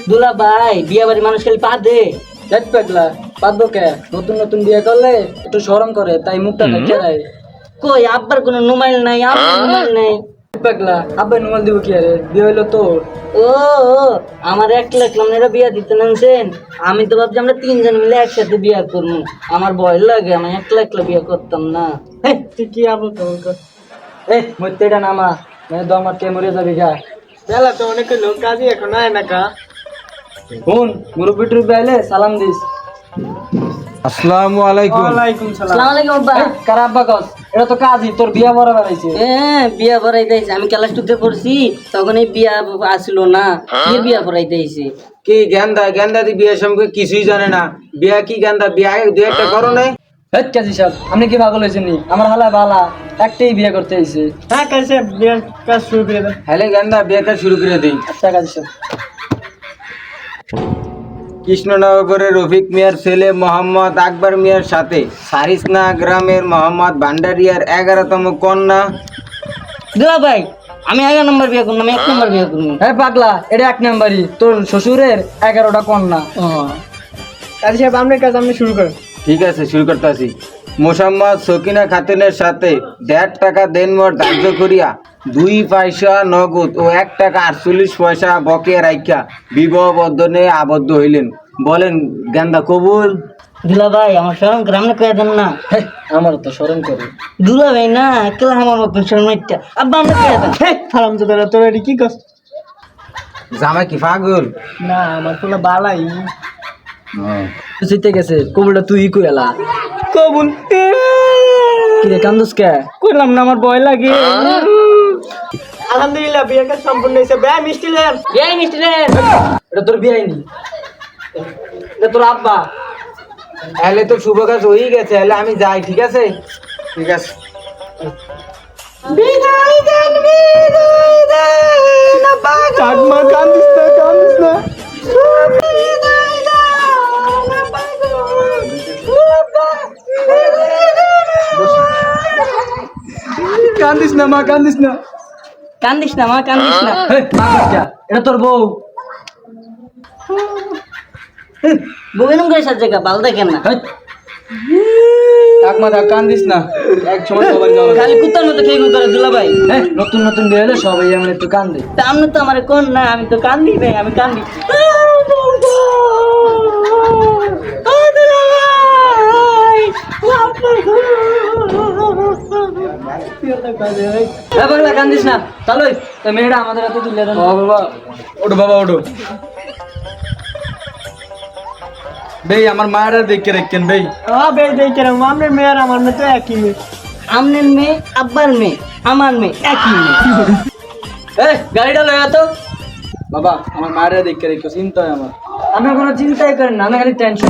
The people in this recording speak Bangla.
দুলা ভাই বিয়া বাড়ি মানুষ খালি পা দে। দেখ পাগলা পারবো কে? নতুন নতুন বিয়ে করলে একটু শরম করে, তাই মুখটা ঢেকে দেয়। কই আব্বার কোনো নোমাইল নাই, আমার নোমাইল নাই। পাগলা আব্বাই নুমাল দিব কি আরে? বিয়ে হইলো তোর। ও ও, আমার এক লাখ আপনারা বিয়া দিতে নামছেন। আমি তো ভাবছি আমরা তিনজন মিলে একসাথে বিয়া করবো। আমার ভয় লাগে, আমি একলা একলা বিয়া করতাম না। তুই কি আবল তাবল কর? মরতে এটা নামা, মানে দমার কে মরে যাবি গা। বেলা তো অনেক লোক কাজই এখন আয় না কা। শুন, মুরব্বি টুরব্বি আইলে সালাম দিস। আসসালামু আলাইকুম। ওয়ালাইকুম সালাম। আসসালামু আলাইকুম আব্বা। কার আব্বা কস? এটা তো কাজই, তোর বিয়া বড় বেড়াইছে। বিয়া ভরাইতেছে। আমি ক্লাস টুতে পড়ছি, তখন এই বিয়া আসলো না, বিয়া ভরাইতেছে। কি গেন্দা গেন্দা দি বিয়ে সম্পর্কে কিছুই জানে না। বিয়া কি গেন্দা, বিয়া দু একটা করো নাই? হেট কাজী সাহেব, আপনি কি পাগল হয়েছেন নি? আমার হালা বালা একটাই বিয়ে করতে আইছে। হ্যাঁ কাজী সাহেব, বিয়ের কাজ শুরু করে দেন। হ্যালে গেন্দা বিয়েটা শুরু করে দিই। আচ্ছা কাজী সাহেব। কৃষ্ণনগরের রফিক মিয়ার ছেলে মোহাম্মদ আকবর মিয়ার সাথে সারিসনা গ্রামের মোহাম্মদ ভান্ডারিয়ার 11তম কন্যা। দুলা ভাই আমি 11 নম্বর বিয়া করবো, আমি 1 নম্বর বিয়া করবো। হ্যাঁ পাগলা, এটা 1 নাম্বারই। তোর শ্বশুরের 11টা কন্যা। কাজী সাহেব, আপনার কাজ আপনি শুরু করেন। ঠিক আছে, শুরু করতেছি। মোসাম্মদ সকিনা খাতুনের সাথে 1.5 টাকা দেনমোহর ধার্য করিয়া 2 পয়সা নগদ ও 1 টাকা 48 পয়সা বকেয়া রাইখা বিবাহ বন্ধনে আবদ্ধ হইলেন। বলেন গেন্দা কবুল? দুলা ভাই আমার শরম করে, আপনি কয়ে দেন না। আমার তো শরম করে। দুলা ভাই না, একলা আমার মতন শরম একটা। আব্বা আপনি কয়ে দেন। হারাম জাদারা, তোর এটি কি কস? জামাই কি পাগল? না, আমার পোলা বালাই জিতে গেছে। কবুলটা তুই কইলা। কবুল কি রে কান্দুস কে? কইলাম না, আমার ভয় লাগে। আলহামদুলিল্লাহ বিয়ের কাজ সম্পূর্ণ হয়েছে। ভাই মিষ্টি দেন। এই মিষ্টি রে। এটা তোর বিয়ে হয়নি, এটা তোর আব্বা। এলে তো শুভ কাজ হয়ে গেছে, এলে আমি যাই। ঠিক আছে, ঠিক আছে। কাকমা কান্দিস না, কান্দিস না। কান্দিস না মা, কান্দিস না। কান্দিস না মা, কান্দিস না। এটা তোর বউ। বউয়ের করে সাজে গা, ভালো দেখেন না। কাকমা থাক, কান্দিস না। এক সময় সবাই যাবে। খালি কুত্তার মতো খেয়ে করে দুলা ভাই। নতুন নতুন বিয়ে হলে সবাই আমার একটু কান্দে। তা আপনি তো আমার কোন না, আমি তো কান্দি ভাই, আমি কান্দি। বাংলা কান্দিস না। তাহলে মেয়েটা আমাদের হাতে তুলে দেন। বাবা ওঠো, বাবা ওঠো। বেই আমার মায়েরা দেখে রাখেন বেই। বেই দেখে রাখবো। আমার মেয়ে আর আমার মেয়ে তো একই মেয়ে। আপনার মেয়ে, আব্বার মেয়ে, আমার মেয়ে একই মেয়ে। গাড়িটা লয়া তো। বাবা আমার মায়েরা দেখে রেখো, চিন্তা হয় আমার। আমি কোনো চিন্তাই করেন না, আমি খালি টেনশন।